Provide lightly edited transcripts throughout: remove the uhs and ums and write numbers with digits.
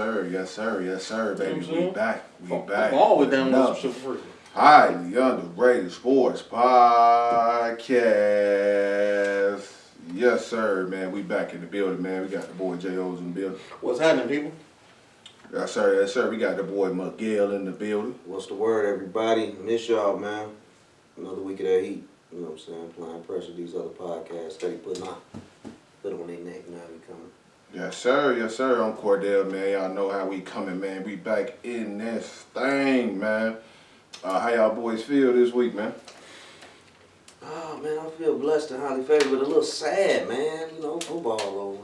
sir. Yes, sir. Yes, sir, baby. You know We back. We back. I'm always down with some shit for free. Highly underrated sports podcast. Yes, sir, man. We back in the building, man. We got the boy J.O.'s in the building. What's happening, people? Yes, sir. Yes, sir. We got the boy Miguel in the building. What's the word, everybody? Miss y'all, man. Another week of that heat. You know what I'm saying? Applying pressure these other podcasts. Steady putting on their neck now. We coming. Yes, sir. Yes, sir. I'm Cordell, man. Y'all know how we coming, man. We back in this thing, man. How y'all boys feel this week, man? Oh, man, I feel blessed and highly favored, but a little sad, man. You know, football over.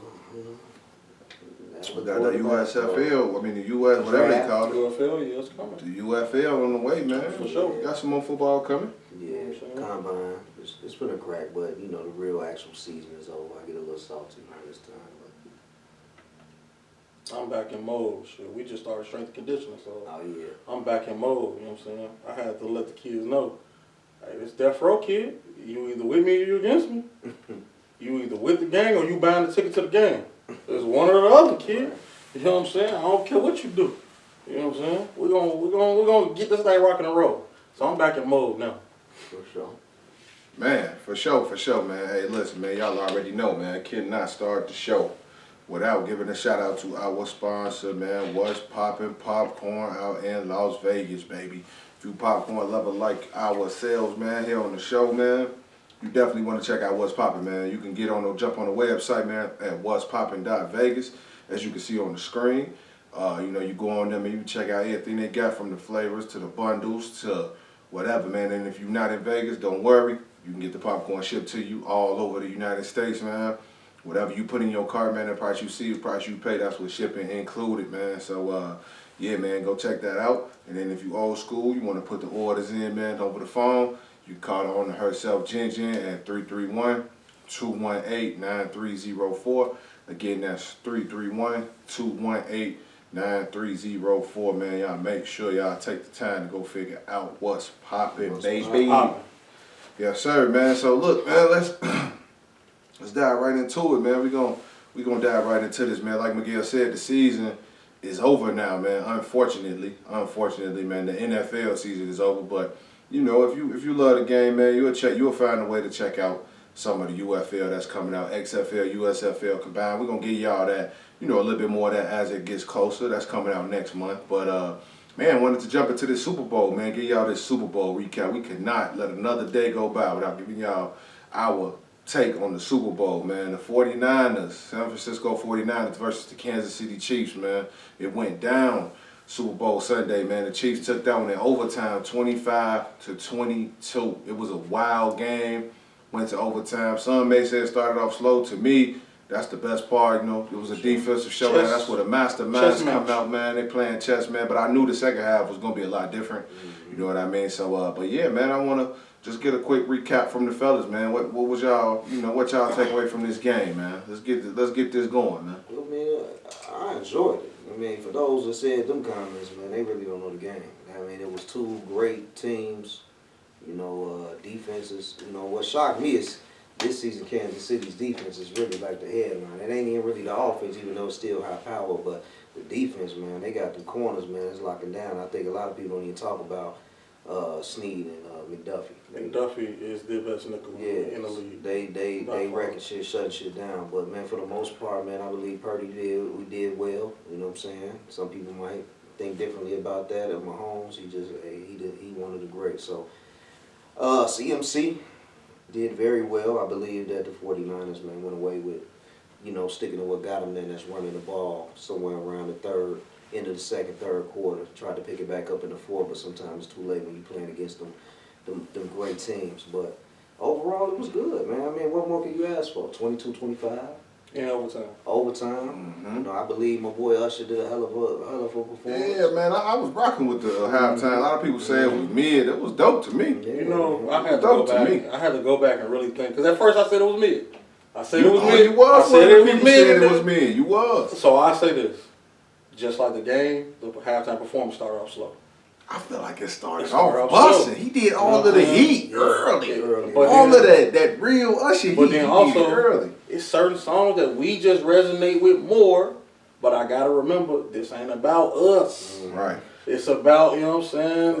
We got the USFL, I mean the US, whatever they call it. UFL, yeah, it's coming. The UFL on the way, man. For sure. We got some more football coming. Yeah, combine. It's been a crack, but, you know, the real actual season is over. I get a little salty by this time. I'm back in mode. Shit, we just started strength and conditioning, so Oh, yeah. I'm back in mode. You know what I'm saying? I had to let the kids know, hey, this death row kid. You either with me or you against me. You either with the gang or you buying the ticket to the game. There's one or the other, kid. You know what I'm saying? I don't care what you do. You know what I'm saying? We're gonna get this thing rocking and roll. So I'm back in mode now. For sure. Man, for sure, man. Hey, listen, man, y'all already know, man. I cannot start the show without giving a shout out to our sponsor, man. What's Poppin' Popcorn out in Las Vegas, baby. If you popcorn lover like ourselves, man, here on the show, man, you definitely want to check out What's Poppin', man. You can jump on the website, man, at what'spoppin.vegas, as you can see on the screen. You go on them and you check out everything they got, from the flavors to the bundles to whatever, man. And if you're not in Vegas, don't worry. You can get the popcorn shipped to you all over the United States, man. Whatever you put in your cart, man, the price you see, the price you pay, that's what shipping included, man. So, yeah, man, go check that out. And then if you old school, you want to put the orders in, man, over the phone, you can call the owner herself, Jen, at 331-218-9304. Again, that's 331-218-9304, man. Y'all make sure y'all take the time to go figure out what's poppin', baby. Yes, sir, man. So, look, man, let's dive right into it, man. We gonna dive right into this, man. Like Miguel said, the season is over now, man. Unfortunately, man, the NFL season is over. But you know, if you love the game, man, you'll find a way to check out some of the UFL that's coming out, XFL, USFL combined. We're gonna give y'all that, a little bit more of that as it gets closer. That's coming out next month. But man, wanted to jump into this Super Bowl, man. Give y'all this Super Bowl recap. We cannot let another day go by without giving y'all our take on the Super Bowl, man. The 49ers, San Francisco 49ers versus the Kansas City Chiefs, man. It went down Super Bowl Sunday, man. The Chiefs took that one in overtime, 25-22. It was a wild game. Went to overtime. Some may say it started off slow. To me, that's the best part, It was a defensive showdown. That's where the masterminds come out, man. They playing chess, man. But I knew the second half was going to be a lot different. You know what I mean? So, but yeah, man, I want to just get a quick recap from the fellas, man. What was y'all, what y'all take away from this game, man? Let's get this going, man. Well, man, I enjoyed it. I mean, for those that said them comments, man, they really don't know the game. I mean, it was two great teams, defenses. What shocked me is this season Kansas City's defense is really like the headline. It ain't even really the offense, even though it's still high power, but the defense, man, they got the corners, man, it's locking down. I think a lot of people don't even talk about Snead and McDuffie. McDuffie is the best nickel in the league. They wrecking shit, shutting shit down. But man, for the most part, man, I believe Purdy did well. You know what I'm saying? Some people might think differently about that. Of Mahomes, he one of the greats. So CMC did very well. I believe that the 49ers, man, went away with, sticking to what got them there. That's running the ball somewhere around the end of the second, third quarter. Tried to pick it back up in the fourth, but sometimes it's too late when you're playing against them great teams. But overall, it was good, man. I mean, what more can you ask for? 22-25? Yeah, overtime. Mm-hmm. I believe my boy Usher did a hell of a performance. Yeah, man, I was rocking with the halftime. A lot of people say it was mid. It was dope to me. Yeah, I had to go back. I had to go back and really think, because at first I said it was mid. I said it was mid. You was. I said it was mid. It was mid. You was. So I say this. Just like the game, the halftime performance started off slow. I feel like it started off busting. He did all of the heat early. But all of that real Usher heat. But then also, early. It's certain songs that we just resonate with more But I gotta remember, this ain't about us. Right. It's about, you know what I'm saying,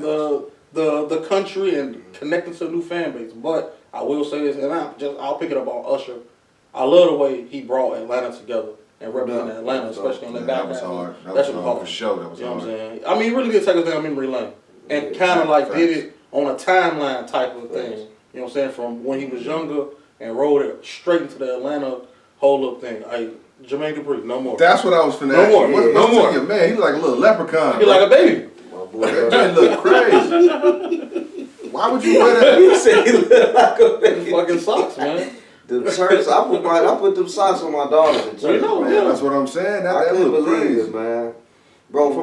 the country and connecting to a new fan base. But I will say this, and I'll pick it up on Usher. I love the way he brought Atlanta together and represented Atlanta, especially on that back That was half. hard. That That's was what hard for sure. That was you know hard. what I'm saying? I mean, he really did take us down memory lane and kind of like did it on a timeline type of thing. You know what I'm saying? From when he was younger and rode it straight into the Atlanta hold up thing. Jermaine Dupri, no more. That's what I was finna No ask more. you. What's No more. your man? He like a little leprechaun. He like a baby. That joint look crazy. Why would you wear that? You said he look like a baby. Fucking socks, man. The church, I put them socks on my daughter in church. You know, Man, yeah. that's what I'm saying. I That couldn't look believe crazy. it, man. Bro,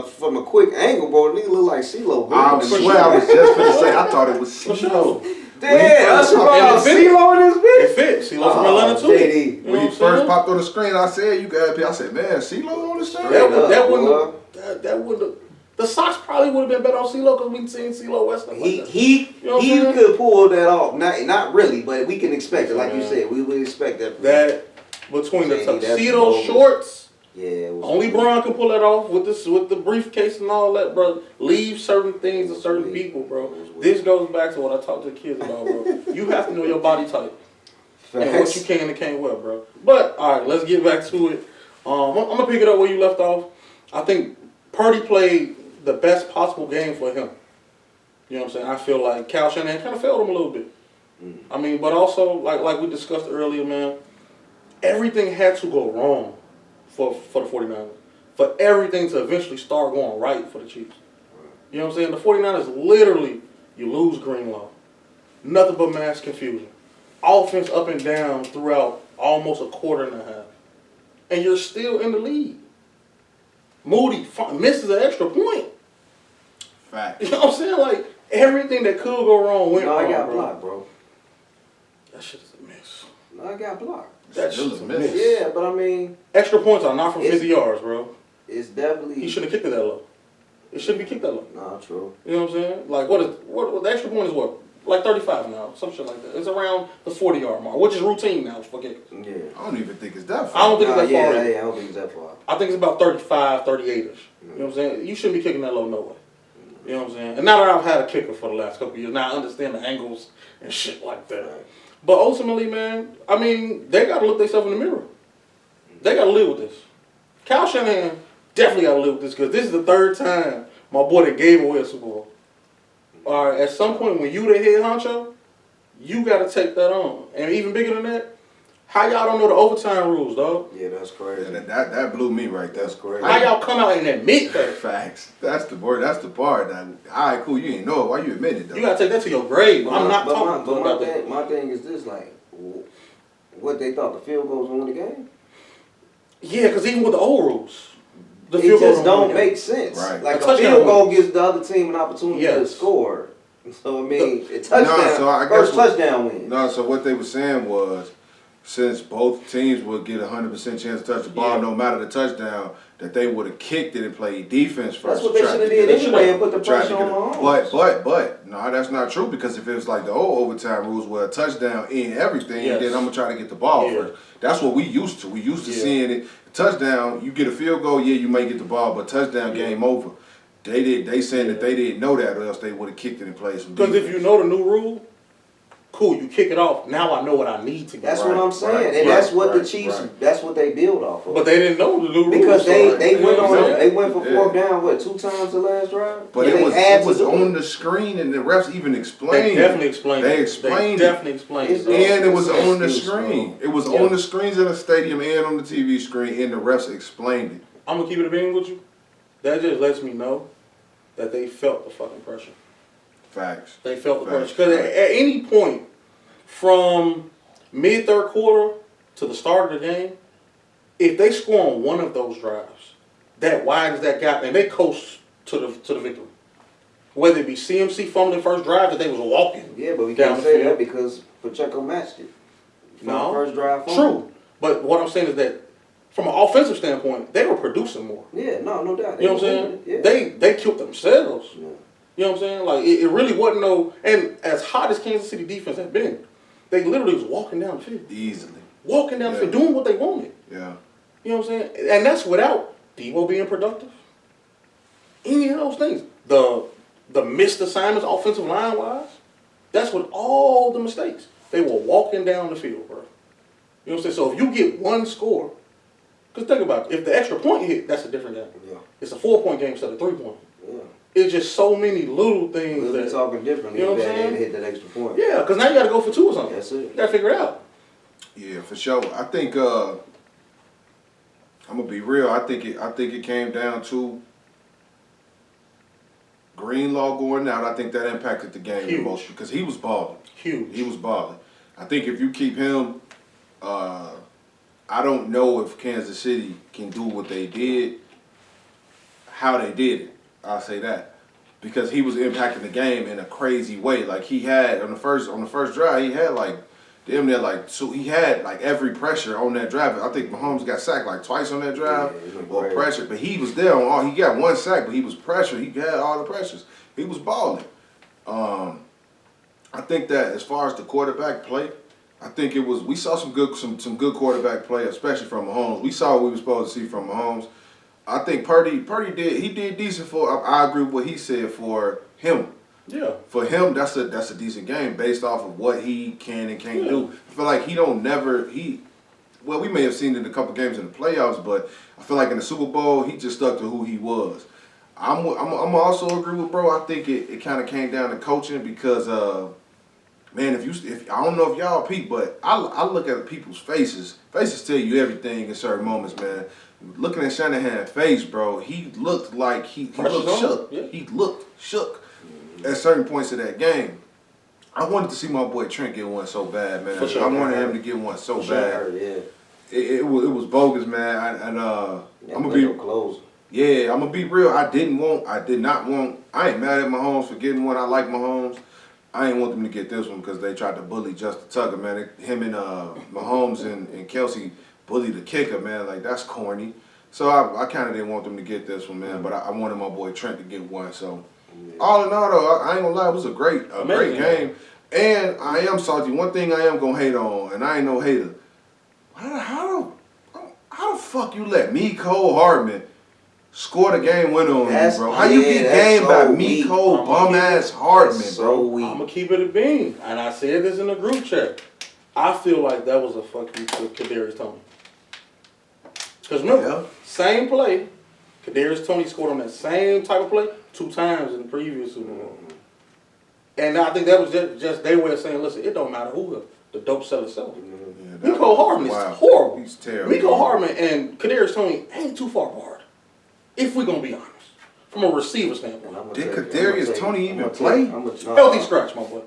from a quick angle, bro, the nigga look like CeeLo. I swear I was just finna say I thought it was For CeeLo. sure. Damn, Usher brought out CeeLo in this bitch. It fits. CeeLo from Atlanta too. JD. You know When he what I'm first saying? popped on the screen, I said you got. I said, man, CeeLo on the screen. That wouldn't. The socks probably would have been better on CeeLo because we'd seen CeeLo West. He You know what I'm saying? could pull that off. Not really, but we can expect it. Like you said, we would expect that. That between the JD, that's tuxedo bogus. shorts, Yeah, it was only Braun can pull that off with the briefcase and all that, bro. Leave certain things to certain people, bro. This goes back to what I talk to the kids about, bro. You have to know your body type and what you can and can't wear, bro. But all right, let's get back to it. I'm gonna pick it up where you left off. I think Purdy played the best possible game for him. You know what I'm saying? I feel like Kyle Shanahan kind of failed him a little bit. I mean, but also like we discussed earlier, man, everything had to go wrong for the 49ers. For everything to eventually start going right for the Chiefs. You know what I'm saying? The 49ers literally, you lose Greenlaw. Nothing but mass confusion. Offense up and down throughout almost a quarter and a half. And you're still in the lead. Moody misses an extra point. Fact. You know what I'm saying? Like, everything that could go wrong went wrong, I got bro. blocked, bro. That shit is a miss. No, I got blocked. That shit is a miss. Yeah, but I mean, Extra points are not from 50 yards, bro. it's definitely. He shouldn't have kicked it that low. It shouldn't be kicked that low. Nah, true. You know what I'm saying? Like, what the extra point is what? Like 35 now, some shit like that. It's around the 40-yard mark, which is routine now for kickers. Yeah. I don't even think it's that far. I don't think it's that far. Yeah, either. I don't think it's that far. I think it's about 35, 38-ish. You know what I'm saying? You shouldn't be kicking that low, no way. You know what I'm saying? And now that I've had a kicker for the last couple of years, now I understand the angles and shit like that. Right. But ultimately, man, I mean, they got to look themselves in the mirror. They got to live with this. Kyle Shanahan definitely got to live with this because this is the third time my boy that gave away a Super Bowl. All right, at some point when you the head honcho, you got to take that on. And even bigger than that, how y'all don't know the overtime rules, dog? Yeah, that's crazy. Yeah, that blew me right there. That's crazy. How y'all come out and admit that? Facts. That's the word. That's the part. That, all right, cool. You ain't know it. Why you admit it though? You got to take that to your grave. I'm not talking about that. My thing is this, like, what they thought the field goals won the game? Yeah, because even with the old rules, the It field goal just don't make sense. Right. Like, A a touchdown field goal win. gives the other team an opportunity to Yes. score. So, I mean, a touchdown, so I first guess touchdown win. No, so what they were saying was, since both teams would get 100% chance to touch the ball, Yeah. no matter the touchdown, that they would have kicked it and played defense first. That's what they to try should have to did get it. anyway and put the Tried to pressure get on it. Mahomes. But no, that's not true because if it was like the old overtime rules where a touchdown in everything, Yes. then I'm gonna try to get the ball Yeah. first. That's what we used to. We used to Yeah. seeing it. Touchdown, you get a field goal, yeah, you may get the ball, but touchdown, Yeah. game over. They saying that Yeah. they didn't know that, or else they would have kicked it in place. Because if you know the new rule, cool, you kick it off. Now I know what I need to get. That's Right, what I'm saying. right, And right, that's what the right, Chiefs, right. that's what they build off of. But they didn't know the new rules. Because so, they you know went what I'm on, saying? they went for Yeah. fourth down, what, 2 times the last drive? But And it they was had to do on it. the screen, and the refs even They explained. definitely explained it. They explained They it. definitely explained it. It's- And it was It's an on the excuse, screen. bro. It was Yeah. on the screens in the stadium and on the TV screen, and the refs explained it. I'm going to keep it a being with you. That just lets me know that they felt the fucking pressure. Facts. They felt the Facts. pressure. Because at any point from mid-third quarter to the start of the game, if they score on one of those drives, that widens that gap, and they coast to the victory. Whether it be CMC fumbling first drive that they was walking. Yeah, but we down can't the say field. that because Pacheco matched it. From No. the first drive forward. True. But what I'm saying is that from an offensive standpoint, they were producing more. Yeah, no doubt. You know what I'm saying? Yeah. They killed themselves. Yeah. You know what I'm saying? Like, it really wasn't no... And as hot as Kansas City defense had been, they literally was walking down the field. Easily. Walking down the Yeah. field, doing what they wanted. Yeah. You know what I'm saying? And that's without Debo being productive. Any of those things. The missed assignments offensive line wise, that's with all the mistakes. They were walking down the field, bro. You know what I'm saying? So if you get one score, because think about it, if the extra point hit, that's a different game. Yeah. It's a 4-point game instead of 3-point. Yeah. It's just so many little things. We'll be talking differently, you know if what I'm saying? they hit that extra point. Yeah, because now you got to go for 2 or something. That's it. You got to figure it out. Yeah, for sure. I think I'm gonna be real. I think it came down to Greenlaw going out. I think that impacted the game the most because he was balling. Huge. He was balling. I think if you keep him, I don't know if Kansas City can do what they did, how they did it. I'll say that. Because he was impacting the game in a crazy way. Like he had on the first drive, he had like damn near like so he had like every pressure on that drive. I think Mahomes got sacked like twice on that drive or pressure. But he was there on all. He got 1 sack, but he was pressured. He had all the pressures. He was balling. I think that as far as the quarterback play, I think it was we saw some good quarterback play, especially from Mahomes. We saw what we were supposed to see from Mahomes. I think Purdy did decent for. I agree with what he said for him. Yeah. For him, that's a decent game based off of what he can and can't do. I feel like well, we may have seen it in a couple games in the playoffs, but I feel like in the Super Bowl, he just stuck to who he was. I'm also agree with bro. I think it kind of came down to coaching because man, if I don't know if y'all peep, but I look at people's faces. Faces tell you everything in certain moments, man. Looking at Shanahan's face, bro, he looked like he looked shook. Yeah. He looked shook at certain points of that game. I wanted to see my boy Trent get one so bad, man. For sure. I wanted him to get one so bad. Yeah. It was bogus, man. I'm gonna be close. Yeah, I'm gonna be real. I ain't mad at Mahomes for getting one. I like Mahomes. I ain't want them to get this one because they tried to bully Justin Tucker, man. Him and Mahomes and Kelsey bullied the kicker, man. Like, that's corny. So I kind of didn't want them to get this one, man. But I wanted my boy Trent to get one. So all in all, though, I ain't gonna lie, it was a great game. And I am salty. One thing I am gonna hate on, and I ain't no hater. How the fuck you let Mecole Hardman score the game winner on you, bro? How you get game by Mecole bum-ass Hardman, bro? I'm going to keep it a bean. And I said this in the group chat. I feel like that was a fuck you to Kadarius Toney. Because remember, same play, Kadarius Toney scored on that same type of play 2 times in the previous Super Bowl. And I think that was just their way of saying, listen, it don't matter who the dope seller sells. Mecole Hardman is horrible. He's terrible. Mecole Hardman and Kadarius Toney ain't too far apart. If we're going to be honest. From a receiver standpoint. Did Kadarius Toney even play? Healthy scratch, my boy.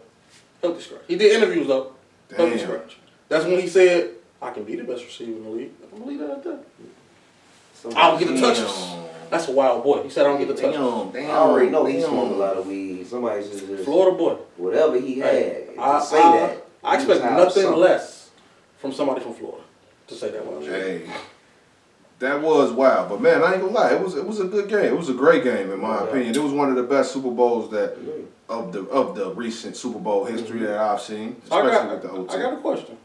Healthy scratch. He did interviews, though. Healthy scratch. That's when he said, I can be the best receiver in the league. I'm going to leave that at that. I don't get the touches. That's a wild boy. He said I don't get the touches. I already know he smoked a lot of weed. Somebody just Florida boy. Whatever he had I say that. I expect nothing less from somebody from Florida to say that one. Hey, that was wild. But man, I ain't gonna lie, it was a good game. It was a great game in my opinion. It was one of the best Super Bowls of the recent Super Bowl history that I've seen, especially with the OT. I got a question.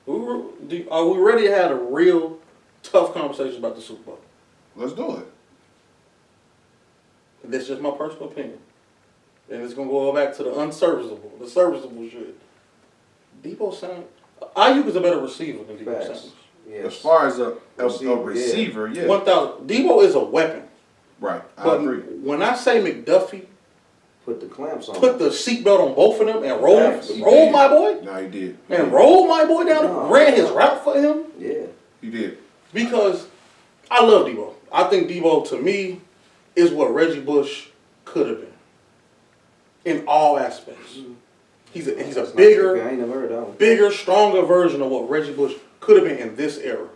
Are we ready to have a real tough conversation about the Super Bowl? Let's do it. That's just my personal opinion. And it's going to go back to the serviceable shit. Debo Samuel, Ayuk is a better receiver than Debo Samuel. Yes. As far as a receiver, yeah. 1,000. Debo is a weapon. Right, I agree. When I say McDuffie, put the clamps on. Put the seatbelt on both of them and roll my boy. No, he did. And roll my boy down. Ran his route for him. Yeah, he did. Because I love Debo. I think Debo, to me, is what Reggie Bush could have been in all aspects. He's a bigger, stronger version of what Reggie Bush could have been in this era.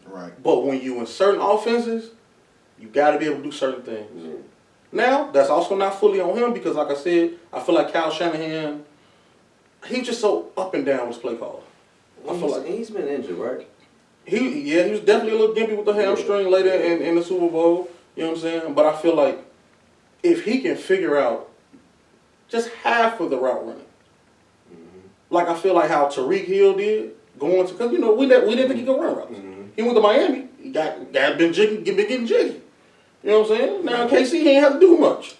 Right. But when you in certain offenses, you got to be able to do certain things. Yeah. Now, that's also not fully on him because, like I said, I feel like Kyle Shanahan, he's just so up and down with his play call. I feel like he's been injured, right? He was definitely a little gimpy with the hamstring later in the Super Bowl. You know what I'm saying? But I feel like if he can figure out just half of the route running, like I feel like how Tyreek Hill did, going to, because, you know, we didn't think he could run routes. Mm-hmm. He went to Miami. He got been getting jiggy. You know what I'm saying? Now, KC, he ain't have to do much.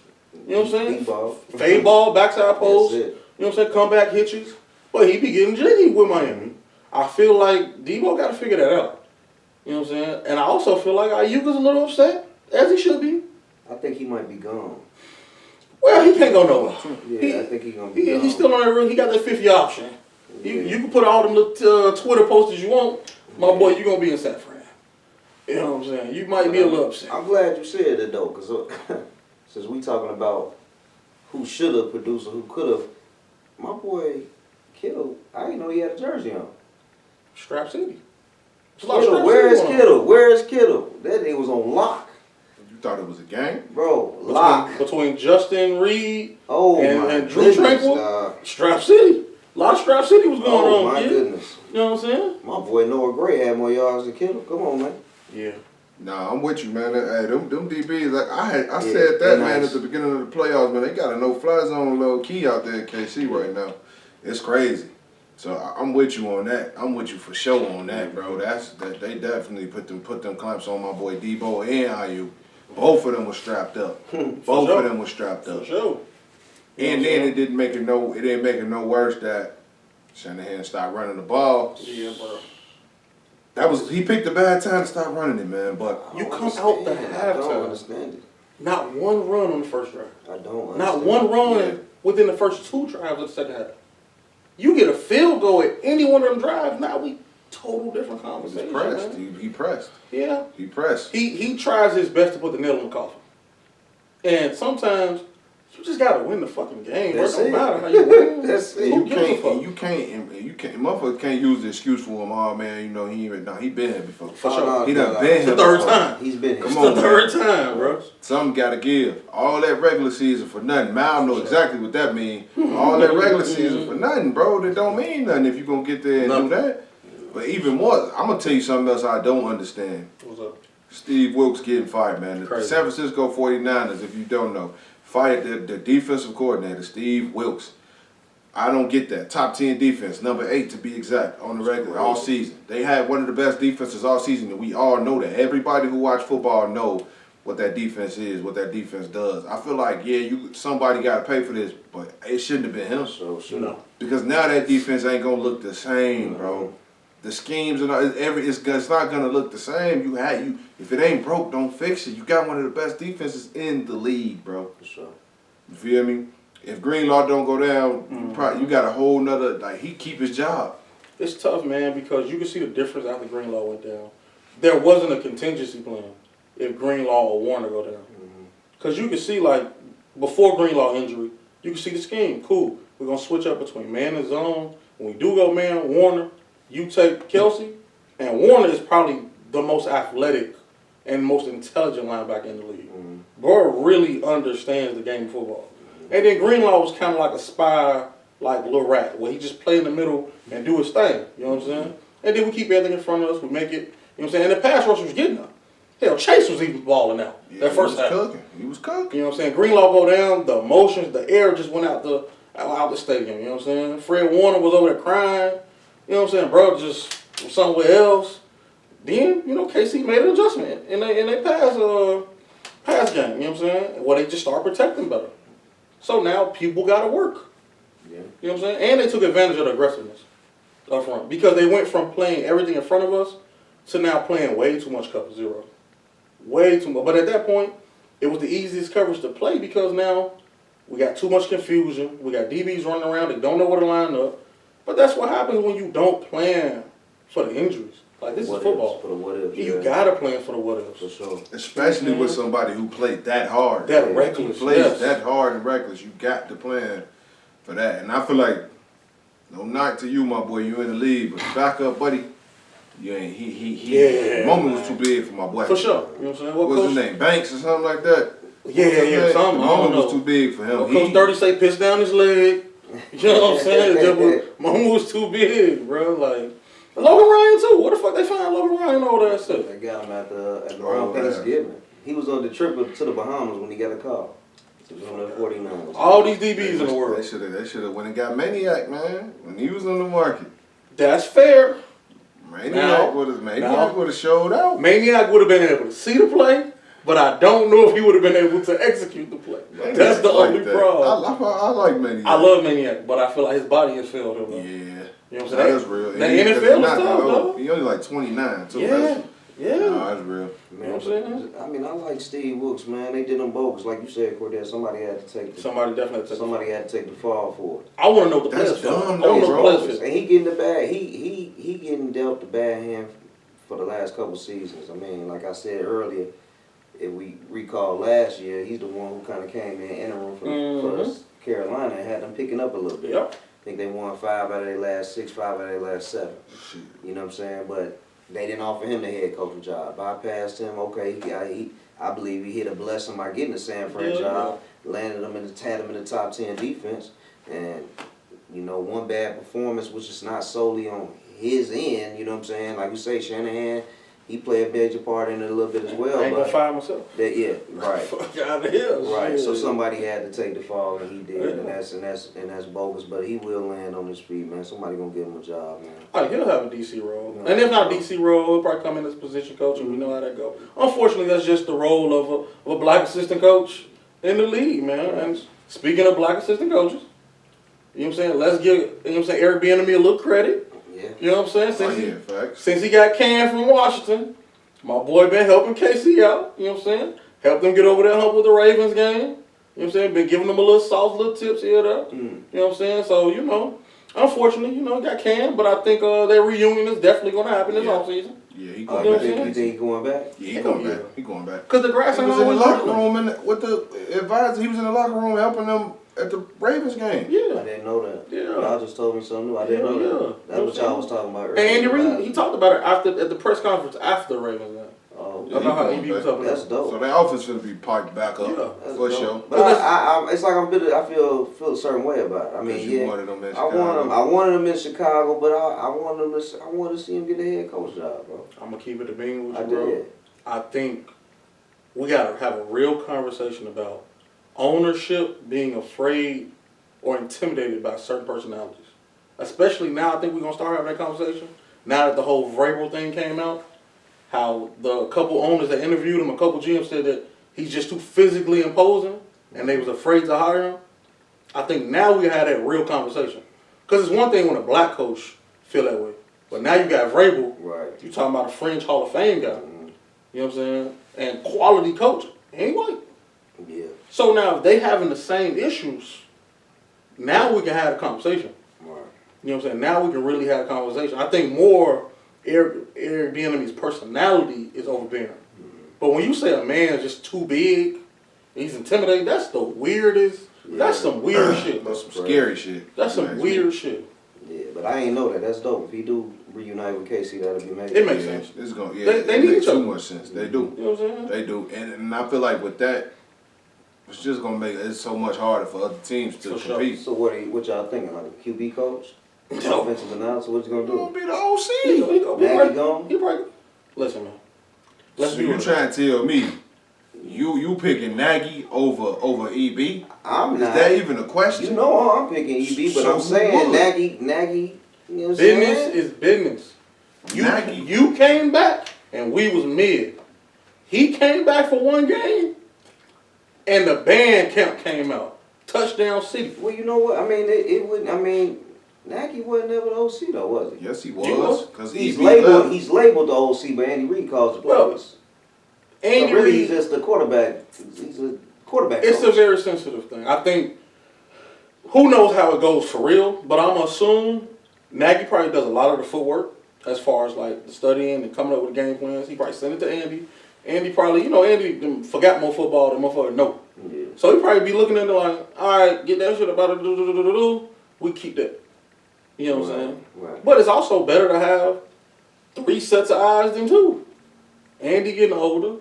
You know what I'm saying? Deep ball. Fade ball, backside post. That's You it. know what I'm saying? Comeback hitches. But he be getting jiggy with Miami. I feel like Debo got to figure that out. You know what I'm saying? And I also feel like Ayuk is a little upset, as he should be. I think he might be gone. Well, he can't go nowhere. Yeah, I think he's gonna be gone. He's still on that room. He got that 50 option. Yeah. You can put all them little Twitter posters you want. My boy, you going to be in San Fran. You know what I'm saying? You might be a little upset. I'm glad you said that though, because since we talking about who should have produced or who could have, my boy Kittle, I didn't know he had a jersey on. Strap City. Kittle, where is Kittle? Where is Kittle? That nigga was on lock. You thought it was a game? Bro, lock. Between Justin Reed and Drew goodness, Tranquil, dog. Strap City. A lot of Strap City was going on. Oh my kid. goodness. You know what I'm saying? My boy Noah Gray had more yards than Kittle. Come on, man. Yeah. Nah, I'm with you, man. Hey, them DBs, like I Yeah, said that, they're man, nice. at the beginning of the playoffs, man. They got a no-fly zone low key out there in KC right now. It's crazy. So I'm with you on that. I'm with you for sure on that, bro. They definitely put them clamps on my boy Debo and Ayuk. Both of them were strapped up. Both of them were strapped up. For sure. And then it didn't make it no worse that Shanahan stopped running the ball. Yeah, bro. He picked a bad time to stop running it, man. But You come out the I don't halftime. understand it. Not one run on the first drive. I don't understand Not one run Yeah. within the first 2 drives of the second half. You get a field goal at any one of them drives, now we total different he conversation. pressed. Man. He pressed. Yeah. He pressed. He tries his best to put the nail in the coffin. And sometimes you just gotta win the fucking game. That's It don't it. matter how you win. That's it. Who gives a fuck? You can't. Motherfuckers can't use the excuse for him. Oh man, you know he been here before. For sure. He done been It's here the third before. time. He's been here. Come It's on, the third time, bro. Something gotta give. All that regular season for nothing. Mal know exactly what that mean. All that regular season for nothing, bro. That don't mean nothing if you gonna get there and Nothing. do that. But even more, I'm gonna tell you something else I don't understand. What's up? Steve Wilkes getting fired, man. The Crazy. San Francisco 49ers, if you don't know, fired the defensive coordinator, Steve Wilkes. I don't get that. Top 10 defense, number 8 to be exact, on the regular, all season. They had one of the best defenses all season, and we all know that. Everybody who watch football know what that defense is, what that defense does. I feel like, somebody got to pay for this, but it shouldn't have been him. So, No. Because now that defense ain't going to look the same, bro. The schemes and it's not gonna look the same. If it ain't broke, don't fix it. You got one of the best defenses in the league, bro. for sure. You feel me? If Greenlaw don't go down, you got a whole nother he keep his job. It's tough, man, because you can see the difference after Greenlaw went down. There wasn't a contingency plan if Greenlaw or Warner go down. Because you can see, like, before Greenlaw injury, you can see the scheme. Cool. We're going to switch up between man and zone. When we do go man, Warner, you take Kelsey, and Warner is probably the most athletic and most intelligent linebacker in the league. Bro really understands the game of football. And then Greenlaw was kind of like a spy, like Lil Rat, where he just play in the middle and do his thing. You know what I'm saying? And then we keep everything in front of us. We make it. You know what I'm saying? And the pass rush was getting up. Hell, Chase was even balling out that first half. He was cooking. You know what I'm saying? Greenlaw go down, the emotions, the air just went out the stadium. You know what I'm saying? Fred Warner was over there crying. You know what I'm saying? Bro just was somewhere else. Then, KC made an adjustment in they pass game. You know what I'm saying? Well, they just start protecting better. So now people got to work. Yeah. You know what I'm saying? And they took advantage of the aggressiveness up front because they went from playing everything in front of us to now playing way too much cover zero. Way too much. But at that point, it was the easiest coverage to play because now we got too much confusion. We got DBs running around that don't know where to line up. But that's what happens when you don't plan for the injuries. Like, this is football. For the what ifs, You got to plan for the what ifs. for sure. Especially with somebody who played that hard. That reckless, Who plays yes. that hard and reckless. You got to plan for that. And I feel like, no knock to you, my boy. You in the league, but back up, buddy. You ain't. The moment was too big for my boy. For sure. You know what I'm saying? What's his name? Banks or something like that. Yeah. The Something. I don't moment know. was too big for him. Well, Coach 30 say piss down his leg. You know what I'm saying? Mama was too big, bro. Like, Logan Ryan, too. What the fuck they find Logan Ryan over there? So? They got him at around Thanksgiving. He was on the trip to the Bahamas when he got a call. He was on that 49. All these DBs in the world. They should have went and got Maniac, man. When he was on the market. That's fair. Maniac would have showed out. Maniac would have been able to see the play, but I don't know if he would have been able to execute the play. Maniac That's the like only that. problem. I like Maniac. I love Maniac, but I feel like his body has failed him. Yeah. You know what I'm saying? That's real. The NFL is tough, though. He only like 29, too. Yeah. No, that's real. Man, You know what I'm saying? I mean, I like Steve Wilkes, man. They did them bogus, like you said, Cordell. Somebody had to take the fall for it. I want to know what the That's players feel. I dumb, want to know though, the bro. players feel. And he getting the bad. He getting dealt the bad hand for the last couple seasons. I mean, like I said earlier, if we recall last year, he's the one who kind of came in interim for Carolina and had them picking up a little bit. Yep. I think they won 5 out of their last 6, 5 out of their last 7. Shit. You know what I'm saying? But they didn't offer him the head coaching job. Bypassed him. Okay, I believe he hit a blessing by getting the San Fran job, landed him had him in the top 10 defense, and one bad performance, which is not solely on his end. You know what I'm saying? Like we say, Shanahan, he played a major part in it a little bit as well. I ain't gonna fire myself. Right. Fuck out of here. Right, Shit. so somebody had to take the fall, and he did, and that's bogus. But he will land on his feet, man. Somebody gonna give him a job, man. Oh, he'll have a DC role, and if not a DC role, he'll probably come in as position coach, and we know how that go. Unfortunately, that's just the role of a black assistant coach in the league, man. And speaking of black assistant coaches, you know what I'm saying? Let's give Eric Bieniemy a little credit. Yeah. You know what I'm saying? Facts. Since he got canned from Washington, my boy been helping KC out. You know what I'm saying? Helped them get over that hump with the Ravens game. You know what I'm saying? Been giving them a little soft little tips here or there. You know what I'm saying? So, unfortunately, he got canned, but I think their reunion is definitely going to happen this offseason. Yeah, he You going back. think he going back? Yeah, he going back. He going back. Because the grass He ain't was in the always locker greener. room with the advisor. He was in the locker room helping them at the Ravens game. I Yeah. didn't know that. Yeah. Y'all just told me something new. I didn't know that. That's what y'all was talking about earlier. And Andy Reid, he talked about it at the press conference after the Ravens game. Oh, Yeah, About how he he was going talking that's about. dope. So their offense should be piped back up That's for dope. sure. But I it's like I'm bitter. I feel a certain way about it. I mean, Because you yeah, wanted them in I wanted him in Chicago, but I wanted to see him get a head coach job, bro. I'm going to keep it a bean with I you, bro. did. I think we got to have a real conversation about ownership being afraid or intimidated by certain personalities. Especially now, I think we're going to start having that conversation. Now that the whole Vrabel thing came out, how the couple owners that interviewed him, a couple GMs said that he's just too physically imposing and they was afraid to hire him. I think now we had that real conversation. Because it's one thing when a black coach feel that way. But now you got Vrabel. Right. You talking about a fringe Hall of Fame guy. You know what I'm saying? And quality coach. He ain't white. Yeah. So now if they having the same issues, now we can have a conversation. Right. You know what I'm saying? Now we can really have a conversation. I think more Eric Bieniemy's personality is overbearing. But when you say a man is just too big, he's intimidating, that's the weirdest. Yeah. That's some weird shit. That's some scary shit. That's some weird shit. Yeah, but I ain't know that. That's dope. If he do reunite with Casey, that'll be amazing. It makes Yeah, sense. it's gonna, They it need makes each other. too much sense. They do. You know what I'm saying? They do. And I feel like with that, it's just gonna make it so much harder for other teams to For sure. compete. So what y'all thinking? Like a QB coach? No. Offensive announcer? What you gonna You're gonna do? be the OC. He gonna be Nagy right. gone? He right. Listen, man. Let's So be you real. trying to tell me you picking Nagy over EB? I'm Is not. that even a question? You know I'm picking EB, but So I'm who saying would? Nagy. You know what I'm Business saying? is business. Nagy. You came back and we was mid. He came back for one game and the band camp came out. Touchdown City. Well, you know what? I mean, it wouldn't. I mean, Nagy wasn't never the OC though, was he? Yes, he was. was. Because He's EB labeled. left. He's labeled the OC, but Andy Reid calls the Well, plays. Andy So really, Reid, he's just the quarterback. He's a quarterback. it's a coach. very sensitive thing. I think, who knows how it goes for real, but I'm going to assume Nagy probably does a lot of the footwork as far as like the studying and coming up with game plans. He probably sent it to Andy. Andy probably, Andy done forgot more football than motherfucker know. Yeah. So he probably be looking at it like, all right, get that shit about it, do. We keep that. You know what I'm saying? Right. But it's also better to have 3 sets of eyes than 2. Andy getting older.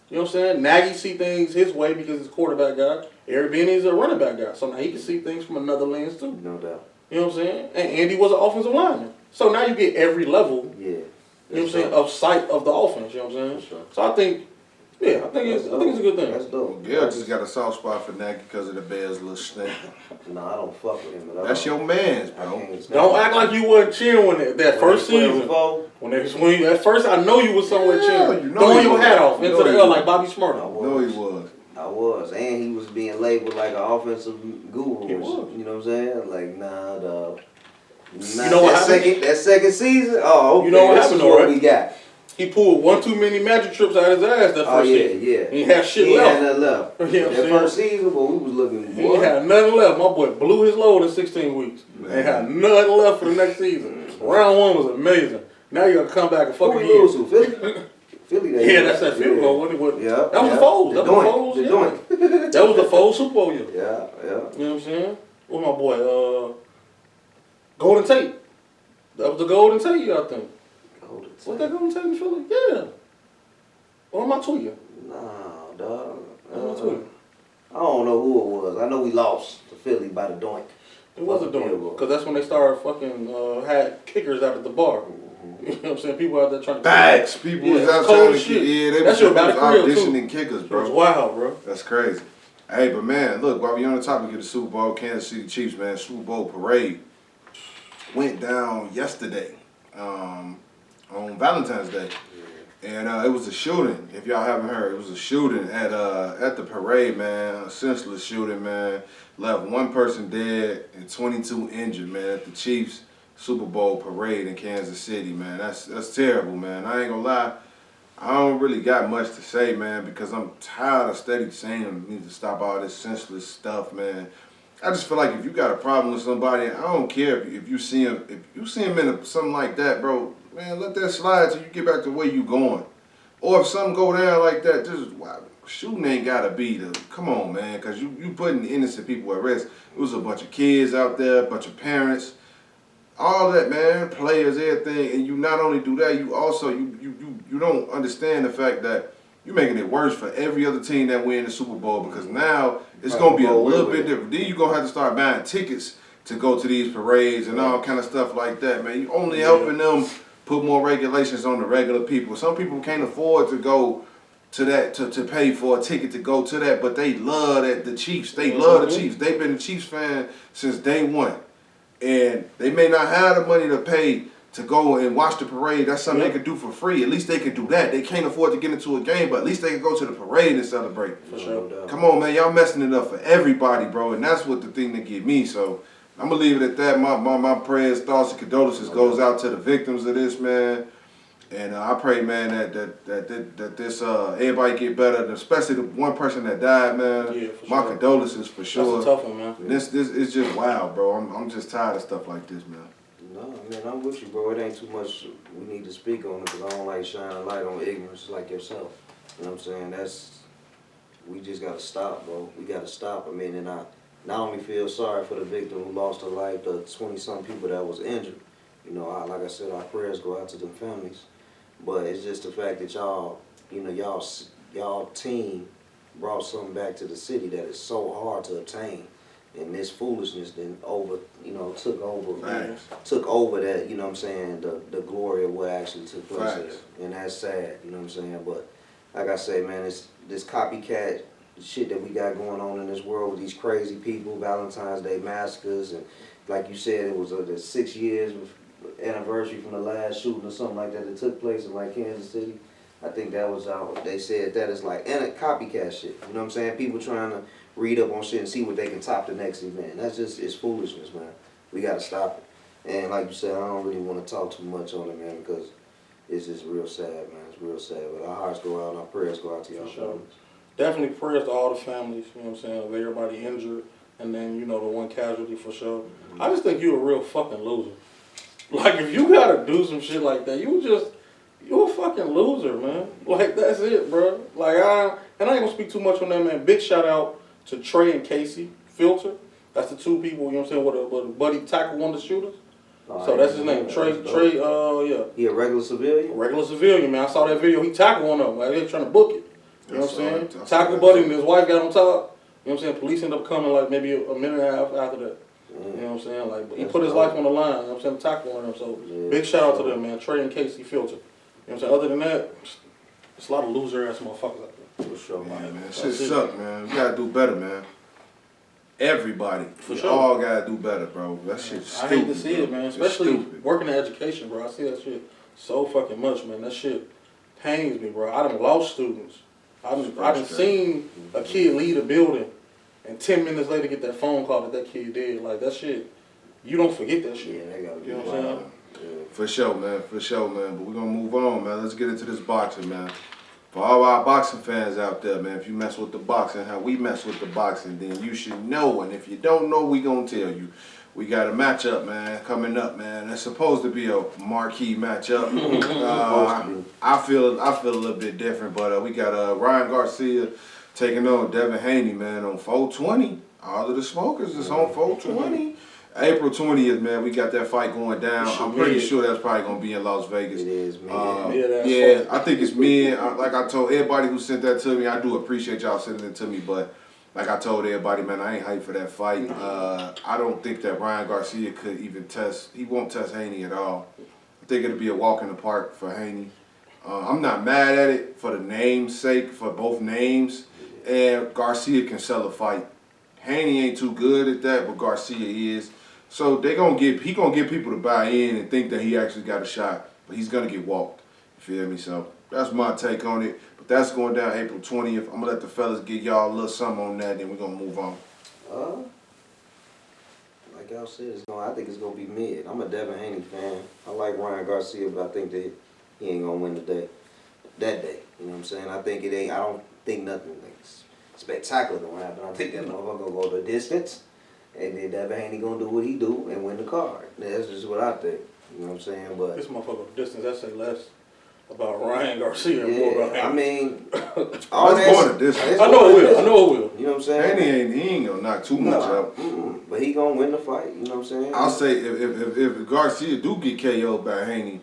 You know what I'm saying? Nagy see things his way because he's a quarterback guy. Eric Bieniemy's a running back guy. So now he can see things from another lens too. No doubt. You know what I'm saying? And Andy was an offensive lineman. So now you get every level, Yeah. you know what I'm saying, of sight of the offense. You know what I'm saying? For sure. So I think Yeah, I think it's a good thing. That's dope. Yeah, just got a soft spot for Nagy because of the Bears' little snake. No, I don't fuck with him at all. That's your man's, I bro. can't stand Don't him. act like you wasn't cheering when that first season. At first, I know you was somewhere cheering. You know throwing he your was. hat off You into know the he air was. like Bobby Shmurda. No, he was. I was, and he was being labeled like an offensive guru. He was. You know what I'm saying? Like, nah, dog. Nah, You know what happened? That second season? Oh, okay. You know what this happened is though, what right? we got. He pulled one too many magic trips out of his ass that first season. Yeah. He had shit He left. had nothing left. You know what I'm That saying? first season, well, we was looking. He ain't had nothing left. My boy blew his load in 16 weeks. Ain't had nothing left for the next season. Round one was amazing. Now you gotta come back and Who fucking we lose to? Philly? Philly. Yeah, that's that field goal. What? Yeah. That was the Foles. That was the Foles. The Yeah. doink. That was the Foles Super Bowl year. Yeah. You know what I'm saying? What my boy? Golden Tate. That was the Golden Tate year, I think. Was that Golden Tate in Philly? Yeah. Or am I tweeting? Nah, dog. Am I tweeting? I don't know who it was. I know we lost to Philly by the doink. It was a doing because that's when they started fucking had kickers out at the bar. You know what I'm saying? People out there trying to Facts. People was out trying to shit. they That shit was about a crib, auditioning kickers, It was bro. wild, bro. That's crazy. Hey, but man, look, while we on the topic of the Super Bowl, Kansas City Chiefs, man, Super Bowl parade went down yesterday, on Valentine's Day. And it was a shooting. If y'all haven't heard, it was a shooting at the parade, man. A senseless shooting, man. Left one person dead and 22 injured, man, at the Chiefs Super Bowl parade in Kansas City, man. That's terrible, man. I ain't gonna lie. I don't really got much to say, man, because I'm tired of steady saying them need to stop all this senseless stuff, man. I just feel like if you got a problem with somebody, I don't care if you see him in something like that, bro. Man, let that slide till you get back to where you going. Or if something go down like that, just shooting ain't gotta be come on, man, because you putting innocent people at risk. It was a bunch of kids out there, a bunch of parents, all that, man, players, everything, and you not only do that, you also you don't understand the fact that you're making it worse for every other team that win the Super Bowl because now it's gonna be a little bit different. Then you're gonna have to start buying tickets to go to these parades and all kind of stuff like that, man. You only helping them put more regulations on the regular people. Some people can't afford to go to that to pay for a ticket to go to that, but they love the Chiefs. They love the Chiefs. They've been a Chiefs fan since day one. And they may not have the money to pay to go and watch the parade. That's something they could do for free. At least they could do that. They can't afford to get into a game, but at least they can go to the parade and celebrate. For sure. Come on, man. Y'all messing it up for everybody, bro. And that's what the thing that get me. So I'm going to leave it at that. My prayers, thoughts, and condolences goes out to the victims of this, man. And I pray, man, that this everybody get better, especially the one person that died, man. Yeah, for My sure. condolences for sure. That's a tough one, man. This is just wild, bro. I'm just tired of stuff like this, man. No, man, I'm with you, bro. It ain't too much we need to speak on it because I don't like shining a light on ignorance like yourself. You know what I'm saying? We just got to stop, bro. We got to stop. I mean, and I not only feel sorry for the victim who lost her life, the 20-some people that was injured. You know, like I said, our prayers go out to them families. But it's just the fact that y'all team brought something back to the city that is so hard to obtain. And this foolishness then took over that, you know what I'm saying, the glory of what actually took place there. And that's sad, you know what I'm saying? But like I say, man, it's this copycat shit that we got going on in this world with these crazy people, Valentine's Day massacres, and like you said, it was the 6 years anniversary from the last shooting or something like that took place in like Kansas City. I think that was out. They said that is like and a copycat shit. You know what I'm saying? People trying to read up on shit and see what they can top the next event. That's just it's foolishness, man. We gotta stop it. And like you said, I don't really want to talk too much on it, man, because it's just real sad, man. It's real sad. But our hearts go out and our prayers go out to y'all. Sure. Definitely prayers to all the families, you know what I'm saying, of everybody injured, and then, the one casualty for sure. I just think you're a real fucking loser. Like, if you gotta do some shit like that, you're a fucking loser, man. Like, that's it, bro. Like, I ain't gonna speak too much on that, man. Big shout out to Trey and Casey Filter. That's the two people, you know what I'm saying, with a buddy tackle one of the shooters. So that's his name, Trey, yeah. He a regular civilian? Regular civilian, man. I saw that video. He tackled one of them. Like, they trying to book it. You know what I'm saying? Tackle buddy and his wife got on top. You know what I'm saying? Police ended up coming like maybe a minute and a half after that. You know what I'm saying? Like, but he put his life on the line. You know what I'm saying? Tackle one of them. So big shout out to them, man. Trey and Casey Filter. You know what I'm saying? Other than that, it's a lot of loser ass motherfuckers out there. For sure, Yeah, man. man. Shit suck, man. We gotta do better, man. Everybody. For we sure. all gotta do better, bro. That shit's stupid. I hate to see it, man. It's Especially stupid. working in education, bro. I see that shit so fucking much, man. That shit pains me, bro. I done lost students. I done seen a kid leave a building and 10 minutes later get that phone call that kid did. Like, that shit, you don't forget that shit. Yeah, they gotta You know what I'm saying? For sure, man. For sure, man. But we're gonna move on, man. Let's get into this boxing, man. For all our boxing fans out there, man, if you mess with the boxing, how we mess with the boxing, then you should know. And if you don't know, we gonna tell you. We got a matchup, man, coming up, man. It's supposed to be a marquee matchup. I feel a little bit different, but we got Ryan Garcia taking on Devin Haney, man, on 420. All of the smokers is on 420. April 20th, man, we got that fight going down. I'm pretty sure that's probably going to be in Las Vegas. It is, man. Yeah, I think it's mid. Like I told everybody who sent that to me, I do appreciate y'all sending it to me, but like I told everybody, man, I ain't hyped for that fight. I don't think that Ryan Garcia could even test. He won't test Haney at all. I think it'll be a walk in the park for Haney. I'm not mad at it for the name's sake, for both names, and Garcia can sell a fight. Haney ain't too good at that, but Garcia is. So he gonna get people to buy in and think that he actually got a shot, but he's gonna get walked. You feel me? So that's my take on it. But that's going down April 20th. I'm gonna let the fellas get y'all a little something on that, then we're gonna move on. Like y'all said, I think it's gonna be mid. I'm a Devin Haney fan. I like Ryan Garcia, but I think that he ain't gonna win that day. You know what I'm saying? I don't think nothing like spectacular gonna happen. I think that motherfucker gonna go the distance. And then Devin Haney gonna do what he do and win the card. That's just what I think. You know what I'm saying? But this motherfucker distance, that say less about Ryan Garcia and more about Haney. I mean, all that's going to distance. I know it will. You know what I'm saying? Haney ain't gonna knock too much out. But he gonna win the fight. You know what I'm saying? I'll say if Garcia do get KO'd by Haney,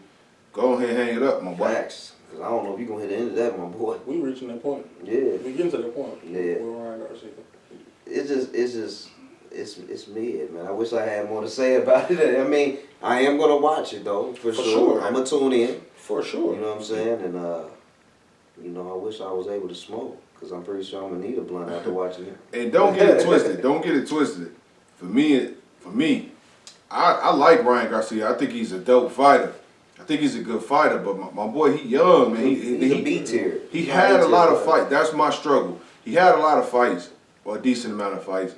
go ahead and hang it up, my boy. Facts. Cause I don't know if you gonna hit the end of that, my boy. We reaching that point. Yeah. We getting to that point. Yeah. With Ryan Garcia. It's mid, man. I wish I had more to say about it. I mean, I am gonna watch it though, for sure. I'm gonna tune in. For sure. You know what I'm saying? And I wish I was able to smoke, cause I'm pretty sure I'm gonna need a blunt after watching it. And don't get it twisted. Don't get it twisted. For me, I like Ryan Garcia. I think he's a dope fighter. I think he's a good fighter, but my boy, he young, man. He's a B tier. He had a lot of fights. That's my struggle. He had a lot of fights, or a decent amount of fights,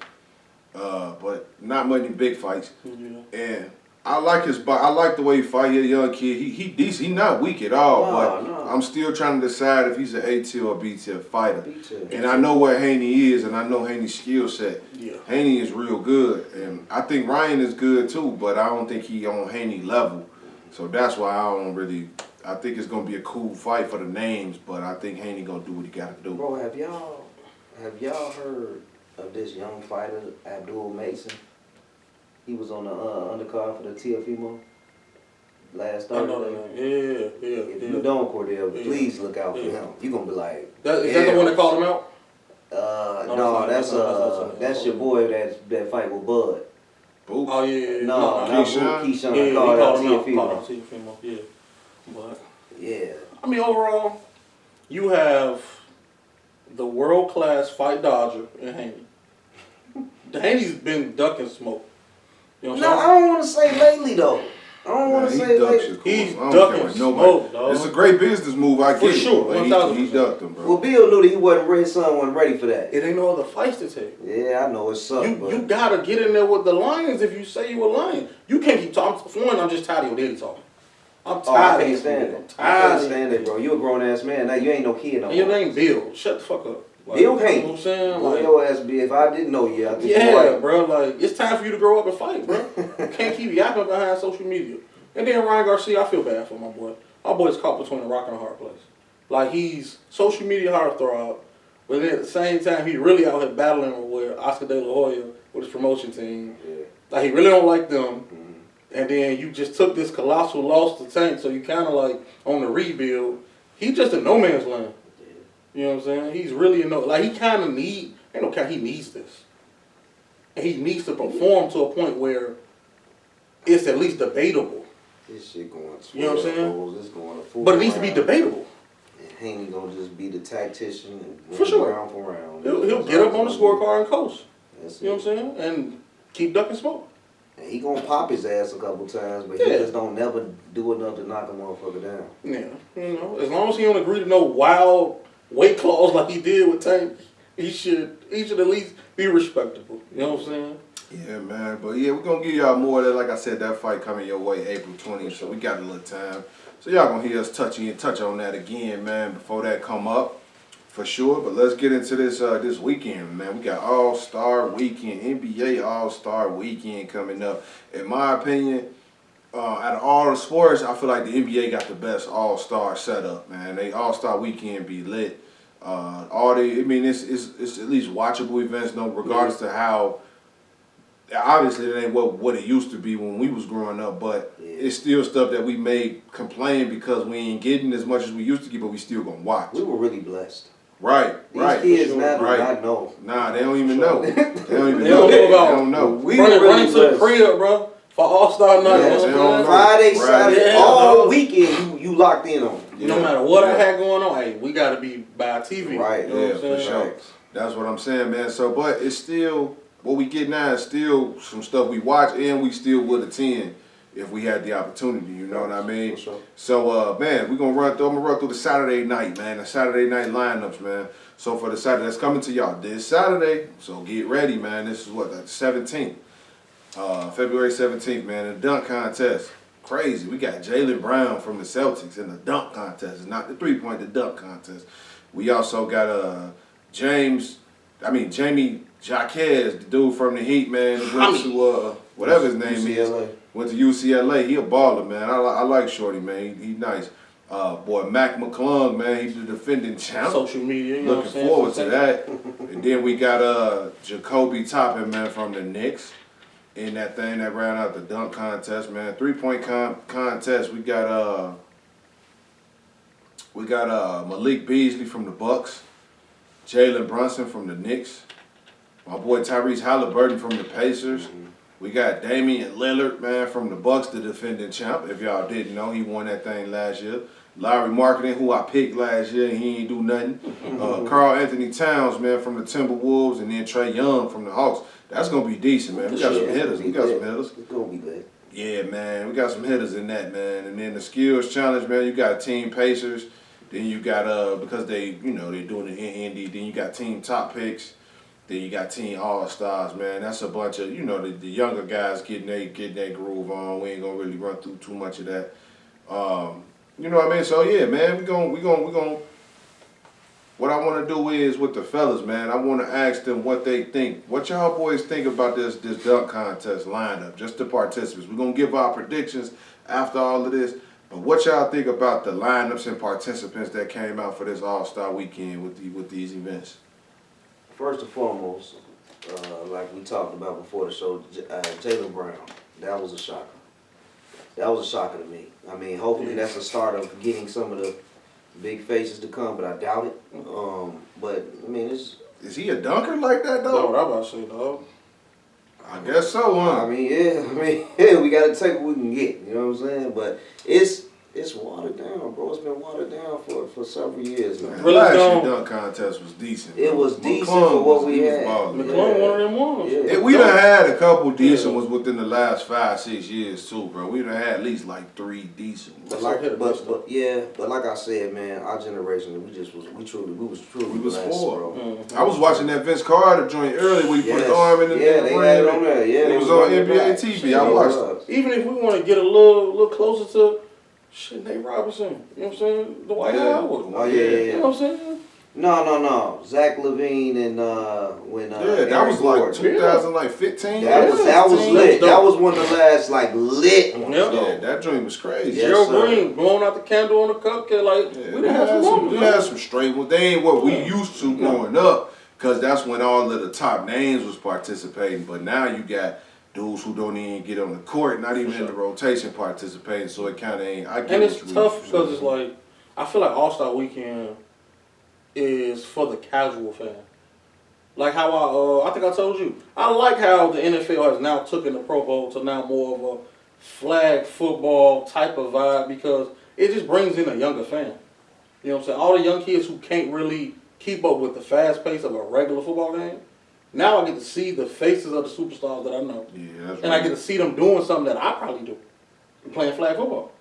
but not many big fights. Yeah. And I like I like the way he fight. He's a young kid. He decent. He not weak at all. No. I'm still trying to decide if he's an A tier or B tier fighter. B-tier. And I know what Haney is, and I know Haney's skill set. Yeah. Haney is real good, and I think Ryan is good too, but I don't think he on Haney level. So that's why I think it's gonna be a cool fight for the names, but I think Haney gonna do what he gotta do. Bro, have y'all heard of this young fighter, Abdul Mason? He was on the undercard for the TFMO last Thursday. I know that name. Yeah. If you don't, Cordell, please look out for him. You gonna be like, Is that the one that called him out? No, that's your boy that fight with Bud. Boots. Oh yeah. No, Keyshawn. Yeah, he called called him out. TFMO. TFMO. Yeah. But Yeah. I mean, overall, you have the world-class fight dodger in Haney. Haney's been ducking smoke. You know what I'm I don't want to say lately though. I don't want to say lately. He's I don't ducking care what smoke, dog. It's a great business move, I get For sure, it. 1,000%. He ducked him, bro. Well, Bill knew that his son wasn't ready for that. It ain't no other fights to take. Yeah, I know it sucks. You gotta get in there with the Lions if you say you a Lion. You can't keep talking. For one, I'm just tired of your daddy talking. I'm tired I of can't it. stand I'm it. I tired can't of stand it, bro. You a grown ass man now. You ain't no kid no And your more. name Bill. Shut the fuck up. Like, Bill you know Haney. what I'm saying? Boy, Like, your ass be. If I didn't know you, I think you're yeah, right. bro. Like, it's time for you to grow up and fight, bro. You can't keep yapping behind social media. And then Ryan Garcia, I feel bad for my boy. My boy's caught between a rock and a hard place. Like, he's social media heartthrob, but then at the same time, he really out here battling with Oscar De La Hoya with his promotion team. Yeah. Like, he really don't like them. And then you just took this colossal loss to Tank, so you kind of like on the rebuild. He's just a no man's land. You know what I'm saying? He's really he kind of he needs this. And he needs to perform to a point where it's at least debatable. This shit going 12 You know what I'm saying? goals, it's going to 4 But it needs to be debatable. Haney gonna just be the tactician and For sure. round for round. He'll get up on the scorecard and coast. That's You know it. what I'm saying? And keep ducking smoke. And he gonna pop his ass a couple times, but he Yeah. just don't never do enough to knock a motherfucker down. Yeah, you know, as long as he don't agree to no wild weight clause like he did with Tank, he should at least be respectable. You know what I'm saying? Yeah, man. But yeah, we're gonna give y'all more of that. Like I said, that fight coming your way April 20th, so we got a little time. So y'all gonna hear us touch on that again, man, before that come up. For sure, but let's get into this this weekend, man. We got All-Star Weekend, NBA All-Star Weekend coming up. In my opinion, out of all the sports, I feel like the NBA got the best All-Star setup, man. They All-Star Weekend be lit. It's at least watchable events, no, regardless to how. Obviously, it ain't what it used to be when we was growing up, but it's still stuff that we may complain because we ain't getting as much as we used to get, but we still gonna watch. We were really blessed. Right. These kids now do not know. Nah, they don't even know. They don't even They know. don't know about. They don't know. We running really to the blessed. crib, bro, for All-Star night. Yeah, you know they what I'm don't saying? know. Friday, Right. Saturday, Yeah, all dog. weekend you locked in on. No matter what I had going on, hey, we got to be by TV. Right. You know Yeah, what I'm for saying? sure. That's what I'm saying, man. So, but it's still, what we get now is still some stuff we watch and we still would attend if we had the opportunity, you know what I mean? For sure. So, man, I'm gonna run through the Saturday night, man, the Saturday night lineups, man. So for the Saturday, that's coming to y'all this Saturday, so get ready, man. This is what, the 17th, February 17th, man, the dunk contest. Crazy. We got Jaylen Brown from the Celtics in the dunk contest. It's not the three-point, the dunk contest. We also got Jamie Jaquez, the dude from the Heat, man, went to whatever his name UCLA. is. Went to UCLA. He a baller, man. I like Shorty, man. He nice. Boy, Mac McClung, man, he's the defending champ. Social media, you know what I'm Looking saying? forward to that. And then we got Jacoby Toppin, man, from the Knicks. In that thing that ran out the dunk contest, man. Three-point contest. We got Malik Beasley from the Bucks. Jalen Brunson from the Knicks. My boy Tyrese Halliburton from the Pacers. We got Damian Lillard, man, from the Bucks, the defending champ. If y'all didn't know, he won that thing last year. Larry Marketing, who I picked last year, and he ain't do nothing. Karl Anthony Towns, man, from the Timberwolves, and then Trae Young from the Hawks. That's gonna be decent, man. We got some hitters. We got some hitters. It's gonna be lit. Yeah, man. We got some hitters in that, man. And then the skills challenge, man. You got Team Pacers. Then you got because they doing it in Indy. Then you got Team Top Picks. Then you got Team All Stars, man. That's a bunch of the younger guys getting their groove on. We ain't gonna really run through too much of that. You know what I mean? So yeah, man. We gonna. What I want to do is with the fellas, man. I want to ask them what they think. What y'all boys think about this dunk contest lineup? Just the participants. We're gonna give our predictions after all of this. But what y'all think about the lineups and participants that came out for this All-Star Weekend with these events? First and foremost, like we talked about before the show, Jaylen Brown. That was a shocker. That was a shocker to me. I mean, hopefully that's the start of getting some of the big faces to come, but I doubt it. But I mean, is he a dunker like that That's though? what I'm about to say, dog. I guess so, huh? I mean, yeah, we got to take what we can get. You know what I'm saying? But it's watered down, bro. It's been watered down for several years now. Man, Really last don't- year's dunk contest was decent. It bro. was decent McClung for what was- we he was had. balling. McClung one of them ones. Yeah. We done had a couple decent ones within the last 5-6 years too, bro. We done had at least like 3 decent ones. But That's like I said, man, our generation, we was truly blessed, spoiled. bro. I was watching that Vince Carter joint earlier where he put his arm in the they had it on there. Yeah, it they was on running NBA back. TV. I watched it. Even if we want to get a little closer to Nate Robinson, you know what I'm saying? Dwight Howard. Oh yeah. You know what I'm saying? No. Zach LaVine and when that was like Gordon. 2015. That was 15. lit. That That was was one of the last lit ones. Yep. Yeah, that joint was crazy. Yes, Gerald sir. Green blowing out the candle on the cupcake. Like, Yeah, we done had some moments. we had some straight ones. They ain't what we used to growing up, because that's when all of the top names was participating. But now you got dudes who don't even get on the court, not even in the rotation participating. So it kind of ain't. I get And what it's you tough mean. because it's like, I feel like All-Star Weekend is for the casual fan. Like how I think I told you, I like how the NFL has now taken the Pro Bowl to now more of a flag football type of vibe because it just brings in a younger fan. You know what I'm saying? All the young kids who can't really keep up with the fast pace of a regular football game, now I get to see the faces of the superstars that I know. Yeah, that's and I get to see them doing something that I probably do, playing flag football.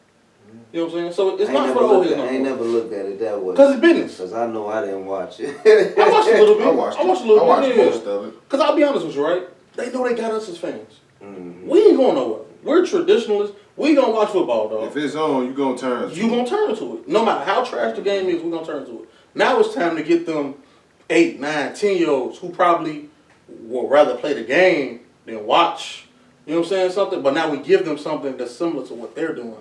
You know what I'm saying? So it's not for the old heads no more. I ain't never looked at it that way. Because it's business. Because I know I didn't watch it. I watched a little bit. I watched a little bit. I watched most of it. Because I'll be honest with you, right? They know they got us as fans. Mm-hmm. We ain't going nowhere. We're traditionalists. We gonna watch football, dog. If it's on, you gonna turn. You gonna turn to it. No matter how trash the game is, we gonna turn to it. Now it's time to get them 8, 9, 10-year-olds who probably would rather play the game than watch. You know what I'm saying? Something. But now we give them something that's similar to what they're doing.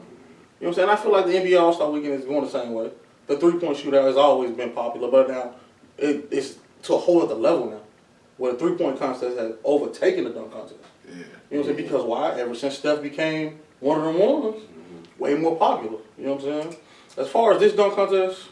You know what I'm saying? I feel like the NBA All-Star Weekend is going the same way. The three-point shootout has always been popular, but now it's to a whole other level now, where the three-point contest has overtaken the dunk contest. Yeah. You know what I'm saying? Because why? Ever since Steph became one of them ones, way more popular. You know what I'm saying? As far as this dunk contest,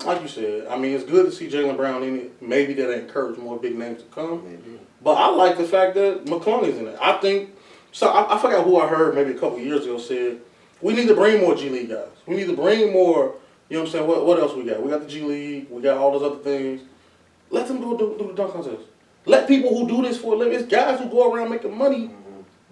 like you said, I mean, it's good to see Jaylen Brown in it. Maybe that'll encourage more big names to come. Maybe. But I like the fact that McClung is in it. I think, so I forgot who I heard maybe a couple of years ago said, we need to bring more G League guys. We need to bring more, you know what I'm saying, what else we got? We got the G League, we got all those other things. Let them do the dunk contest. Let people who do this for a living, it's guys who go around making money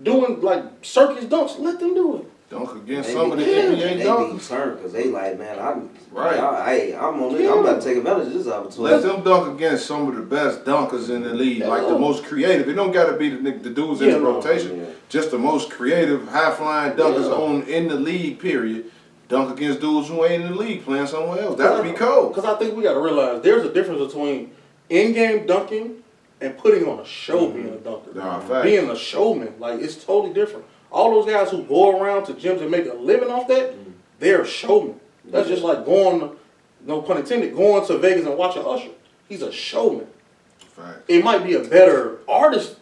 doing like circus dunks, let them do it. Dunk against some of the NBA dunkers. dunks. They be turned because they like, man, I'm Yeah. I'm about to take advantage of this opportunity. Let them dunk against some of the best dunkers in the league, like the most creative. It don't got to be the dudes in the rotation. Yeah. Just the most creative, high-flying dunkers in the league, period. Dunk against dudes who ain't in the league playing somewhere else. That'd be cool. Because I think we got to realize there's a difference between in-game dunking and putting on a show being a dunker. Nah, facts. Being a showman, like, it's totally different. All those guys who go around to gyms and make a living off that, they're showmen. That's just like going, no pun intended, going to Vegas and watching Usher. He's a showman. Facts. It might be a better artist,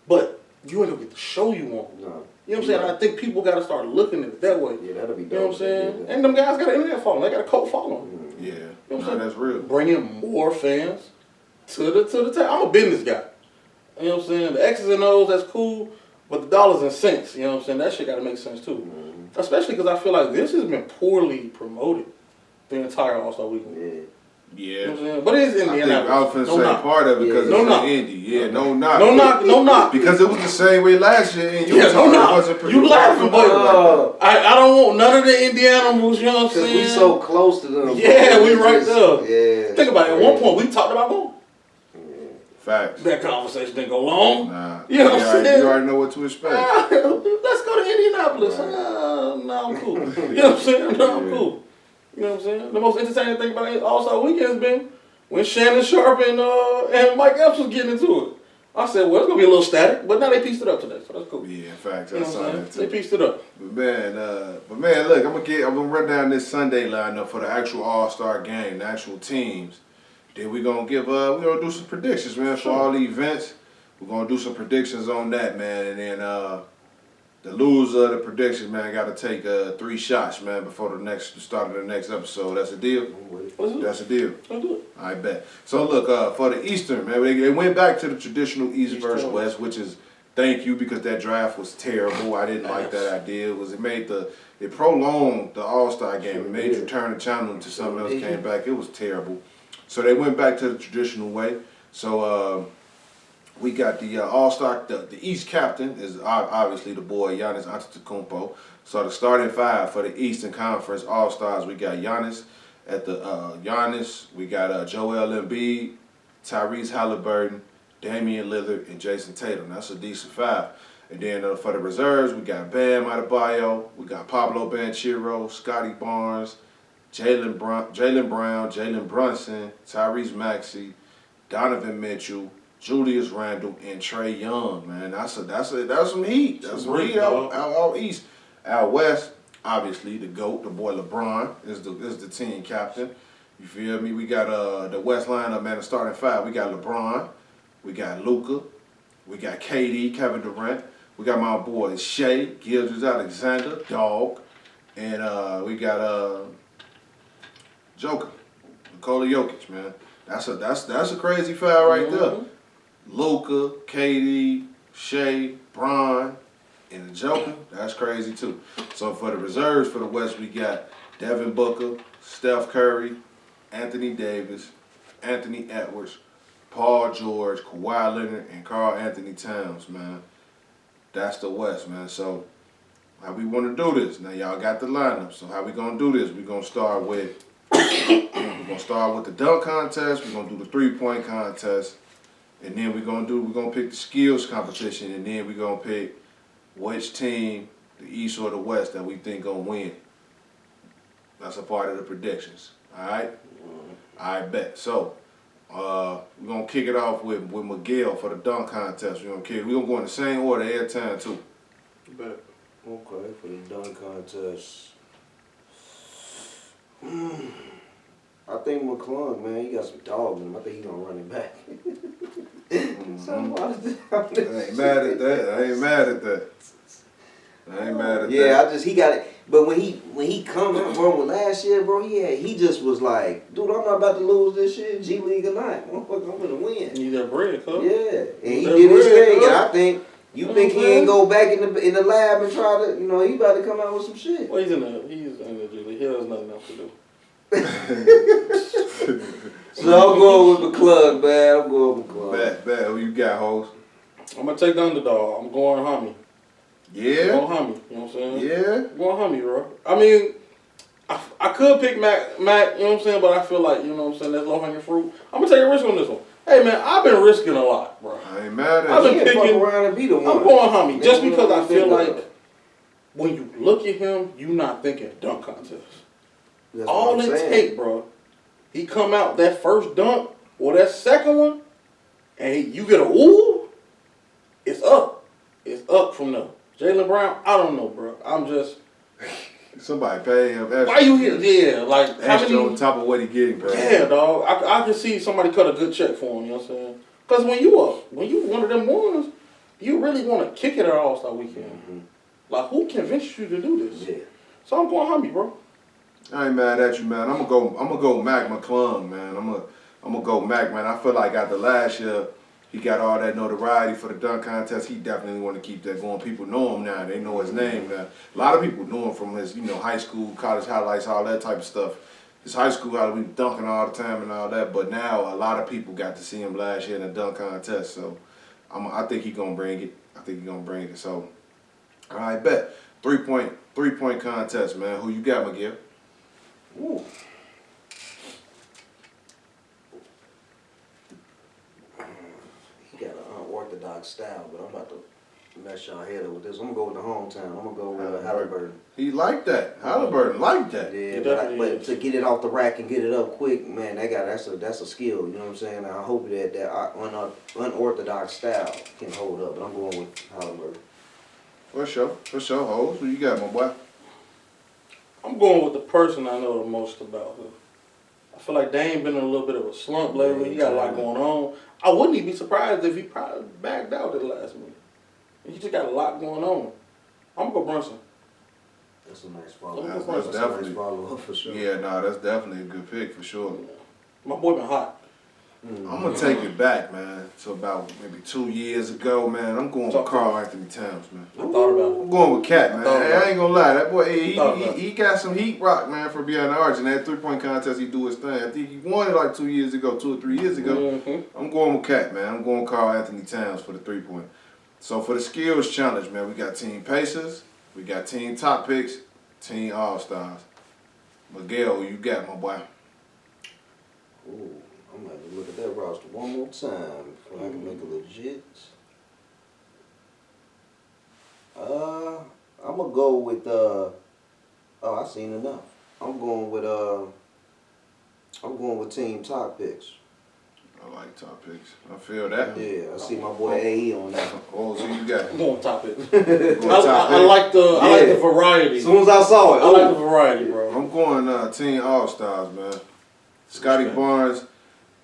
but you ain't gonna get the show you want. No. You know what I'm saying? I think people got to start looking at it that way. Yeah, that'll be dope. You know what I'm saying? And them guys got an internet following. They got a cult following. Yeah, You know what I'm saying? that's real. Bringing more fans to the table. I'm a business guy. You know what I'm saying? The X's and O's, that's cool, but the dollars and cents, you know what I'm saying? That shit got to make sense too. Especially because I feel like this has been poorly promoted the entire All-Star Weekend. Yeah. Yeah. You know what I'm saying? But it is I Indianapolis. was finna say part of it because No it's knock. in Indy. Yeah, no knock. No knock, no knock. Because it was the same way last year in Utah. Yeah, no It knock. wasn't pretty You laughing, but like I don't want none of the Indiana moves, you know what I'm Because saying? we so close to them. Yeah, we right there. Yeah. Think about it. At one point, we talked about going. Facts. That conversation didn't go long. Nah. You know what I'm saying? You already know what to expect. Let's go to Indianapolis. No, I'm cool. You know what I'm saying? No, I'm cool. You know what I'm saying? The most entertaining thing about All-Star Weekend has been when Shannon Sharp and Mike Epps was getting into it. I said, well, it's going to be a little static, but now they pieced it up today, so that's cool. Yeah, facts. You I know saw what I'm that saying? too. They pieced it up. But man, look, I'm gonna run down this Sunday lineup for the actual All-Star game, the actual teams. Then we're gonna do some predictions, man, for all the events. We're gonna do some predictions on that, man, and then the loser of the predictions, man, got to take 3 shots, man, before the start of the next episode. That's a deal. That's a deal. Let's do it. I bet. So look, for the Eastern, man, they went back to the traditional East versus East West, which is thank you because that draft was terrible. I didn't like that idea. It prolonged the All-Star game. It made you turn the channel into something else. Came back. It was terrible. So they went back to the traditional way. So we got the All-Star. The East captain is obviously the boy Giannis Antetokounmpo. So the starting 5 for the Eastern Conference All-Stars, we got Giannis. At the Giannis, we got Joel Embiid, Tyrese Halliburton, Damian Lillard, and Jason Tatum. That's a decent 5. And then for the reserves, we got Bam Adebayo, we got Pablo Banchero, Scotty Barnes, Jalen Brown, Jalen Brunson, Tyrese Maxey, Donovan Mitchell, Julius Randle, and Trae Young. Man, that's some heat. That's some heat out east. Out west, obviously the GOAT, the boy LeBron is the team captain. You feel me? We got the West lineup, man. The starting 5. We got LeBron, we got Luka, we got KD, Kevin Durant. We got my boy Shea, Gilgeous-Alexander, Dog, and we got Joker, Nikola Jokic, man. That's a crazy 5 right there. Luka, KD, Shea, Bron, and the Joker. That's crazy too. So for the reserves for the West, we got Devin Booker, Steph Curry, Anthony Davis, Anthony Edwards, Paul George, Kawhi Leonard, and Karl Anthony Towns, man. That's the West, man. So how we want to do this? Now y'all got the lineup. So how we gonna do this? We gonna start with the dunk contest. We're gonna do the 3-point contest, and then we're gonna pick the skills competition, and then we're gonna pick which team, the East or the West, that we think gonna win. That's a part of the predictions. All right. I bet. So we're gonna kick it off with Miguel for the dunk contest. We're gonna go in the same order every time too. Bet. Okay, for the dunk contest. I think McClung, man, he got some dog in him. I think he gonna run it back. So I ain't mad at that. Yeah, he got it. But when he come out, bro, with last year, bro, he just was like, dude, I'm not about to lose this shit, G League or not. Motherfucker, I'm gonna win. You that bread, cuz. Yeah, and he did his thing, and I think think he ain't go back in the lab and try to, he about to come out with some shit. Well, he's in the G League. He has nothing else to do. So I'm going with McClung, man. I'm going with McClung. Bet. Who you got, hoes? I'm gonna take the underdog. I'm going Hummy. Yeah. I'm going Hummy. You know what I'm saying? Yeah. I'm going Hummy, bro. I mean, I could pick Mac, you know what I'm saying, but I feel like, you know what I'm saying, that's low hanging fruit. I'm gonna take a risk on this one. Hey man, I've been risking a lot, bro. I ain't mad at I've you. been picking. Around and be the one. I'm going Hummy just because I feel like like when you look at him, you not thinking dunk contest. that's All what I'm it saying. take, bro. He come out that first dunk or that second one, and you get a ooh, it's up. It's up from there. Jaylen Brown, I don't know, bro. I'm just. Somebody pay him extra. Why you here? Yeah, like how Extra many? on top of what he getting paid. Yeah, dog. I can see somebody cut a good check for him. You know what I'm saying? Because when you one of them ones, you really want to kick it at All-Star Weekend. Mm-hmm. Like who convinced you to do this? Yeah. So I'm going Hummy, bro. I ain't mad at you, man. I'm gonna go Mac McClung, man. I'm gonna go Mac, man. I feel like after last year, he got all that notoriety for the dunk contest. He definitely want to keep that going. People know him now. They know his name now. A lot of people knew him from his, high school, college highlights, all that type of stuff. His high school highlights, we dunking all the time and all that. But now a lot of people got to see him last year in the dunk contest. So I think he's gonna bring it. So all right, bet 3-point contest, man. Who you got, Miguel? Ooh. He got an unorthodox style, but I'm about to mess y'all head up with this. I'm gonna go with the hometown. I'm gonna go with Halliburton. He like that. Halliburton like that. Yeah, definitely but is. to get it off the rack and get it up quick, man, that's a skill. You know what I'm saying? I hope that unorthodox style can hold up. But I'm going with Halliburton. For sure, hoes. Who you got, my boy? I'm going with the person I know the most about. I feel like Dame been in a little bit of a slump lately. He got a lot going on. I wouldn't even be surprised if he probably backed out at the last minute. He just got a lot going on. I'm going to go Brunson. That's a nice follow. That's That's a definitely nice follow up for sure. Yeah, that's definitely a good pick for sure. My boy been hot. I'm gonna take it back, man, to about maybe 2 years ago, man. I'm going with Karl Anthony Towns, man. I thought about it. I'm going with Cat, man. I ain't gonna lie, that boy, he got some heat rock, man, for behind the arch. And that 3-point contest, he do his thing. I think he won it like 2 years ago, 2 or 3 years ago. Mm-hmm. I'm going with Cat, man. I'm going with Karl Anthony Towns for the 3-point. So for the skills challenge, man, we got Team Pacers, we got Team Top Picks, Team All-Stars. Miguel, who you got, my boy? Ooh, I'm gonna have to look at that roster one more time before I can make a legit. I'm gonna go with I seen enough. I'm going with Team Top Picks. I like Top Picks. I feel that. Yeah, I see my boy AE on that. Oh, so you got I'm going Top It. Top I like the variety. As soon as I saw it, I like the variety, bro. I'm going Team All-Stars, man. Scotty Barnes,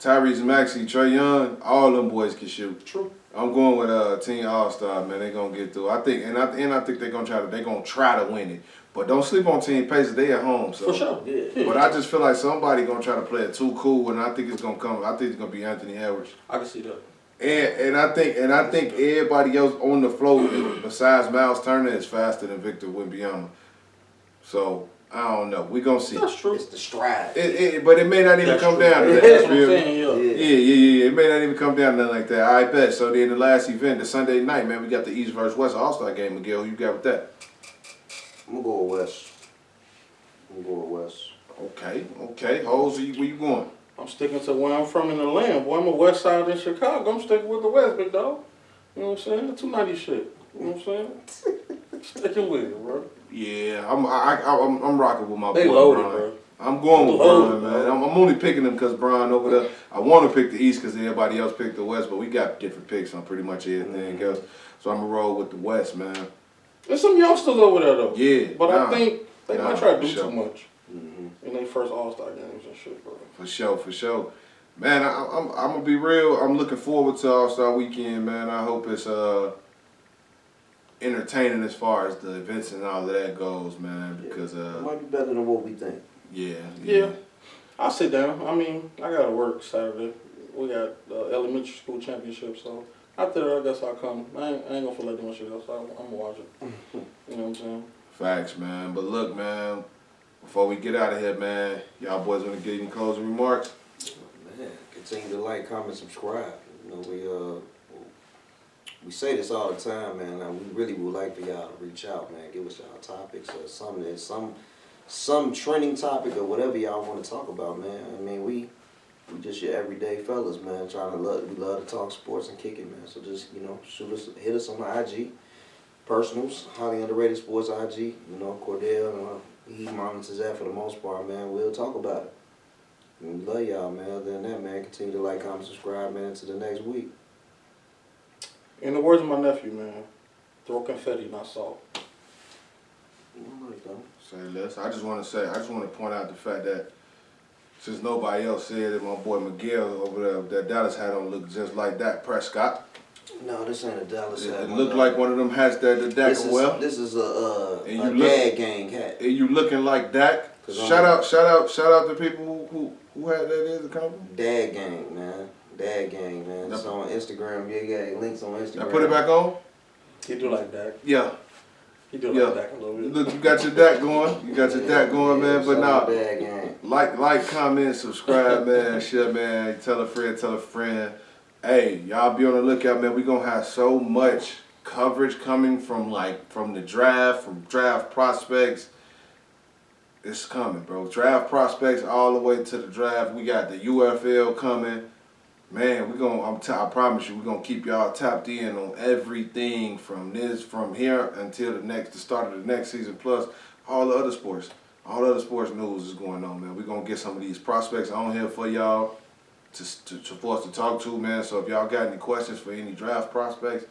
Tyrese Maxey, Trae Young, all them boys can shoot. True. I'm going with Team All-Star, man. They're gonna get through. I think they're gonna try to win it. But don't sleep on Team Pacers. They at home, so. For sure. Yeah. But I just feel like somebody gonna try to play it too cool, and I think it's gonna come. I think it's gonna be Anthony Edwards. I can see that. And I think everybody else on the floor besides Miles Turner is faster than Victor Wembanyama. So I don't know. We gonna see. That's true. It's the stride. But it may not even That's come true. down to that. That's what you I'm feel me? saying, Yeah. It may not even come down to nothing like that. I bet. So then the last event, the Sunday night, man, we got the East versus West All-Star game. Miguel, who you got with that? I'm gonna go with West. Okay. Hoes, where you going? I'm sticking to where I'm from in the land. Boy, I'm a West Side in Chicago. I'm sticking with the West, big dog. You know what I'm saying? The 290 shit. You know what I'm saying? Sticking with it, bro. Yeah, I'm rocking with my They boy loaded, Brian. bro. I'm going with Loaded, Brian, man. bro. I'm only picking them because Brian over there. I want to pick the East because everybody else picked the West, but we got different picks on pretty much everything else. So I'm gonna roll with the West, man. There's some youngsters over there though. Yeah, But I think they might try to do for sure. too much in their first All-Star games and shit, bro. For sure. Man, I'm gonna be real. I'm looking forward to All-Star Weekend, man. I hope it's entertaining as far as the events and all of that goes, man. Because It might be better than what we think. yeah. I'll sit down. I mean, I gotta work Saturday. We got the elementary school championship, so after that, I guess I'll come. I ain't gonna feel like doing shit else. I'm gonna watch it. You know what I'm saying? Facts, man. But look, man, before we get out of here, man, y'all boys want to get any closing remarks? Man, continue to like, comment, subscribe. You know, we say this all the time, man. We really would like for y'all to reach out, man. Give us y'all topics or something, some trending topic or whatever y'all want to talk about, man. I mean, we just your everyday fellas, man. We love to talk sports and kick it, man. So just, you know, hit us on the IG, personals, highly underrated sports IG. You know, Cordell, he monitors that for the most part, man. We'll talk about it. We love y'all, man. Other than that, man, continue to like, comment, subscribe, man, until the next week. In the words of my nephew, man, throw confetti, not salt. I like that. Say less. I just want to point out the fact that since nobody else said it, my boy Miguel over there with that Dallas hat on looked just like Dak Prescott. No, this ain't a Dallas hat. It looked like one of them hats that the Dak well. This is a And dad gang hat. And you looking like Dak. Shout out to people who had that as a compliment. Dad gang, man. Dad gang, man. It's on Instagram. You got links on Instagram. Now put it back on. He do like that. Yeah. He do like that a little bit. Look, you got your Dak going. Man. But now, Dad gang. like, comment, subscribe, man. Share, man. Tell a friend. Hey, y'all be on the lookout, man. We gonna have so much coverage coming from the draft, from draft prospects. It's coming, bro. Draft prospects all the way to the draft. We got the UFL coming. Man, I promise you, we're gonna keep y'all tapped in on everything from here until the start of the next season, plus all the other sports. All the other sports news is going on, man. We're gonna get some of these prospects on here for y'all for us to talk to, man. So if y'all got any questions for any draft prospects,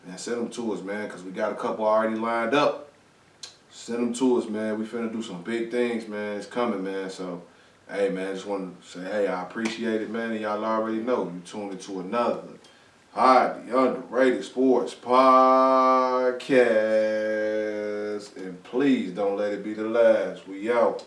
man, send them to us, man, because we got a couple already lined up. Send them to us, man. We finna do some big things, man. It's coming, man. So, hey, man, just want to say, hey, I appreciate it, man. And y'all already know you tuned into another highly underrated sports podcast. And please don't let it be the last. We out.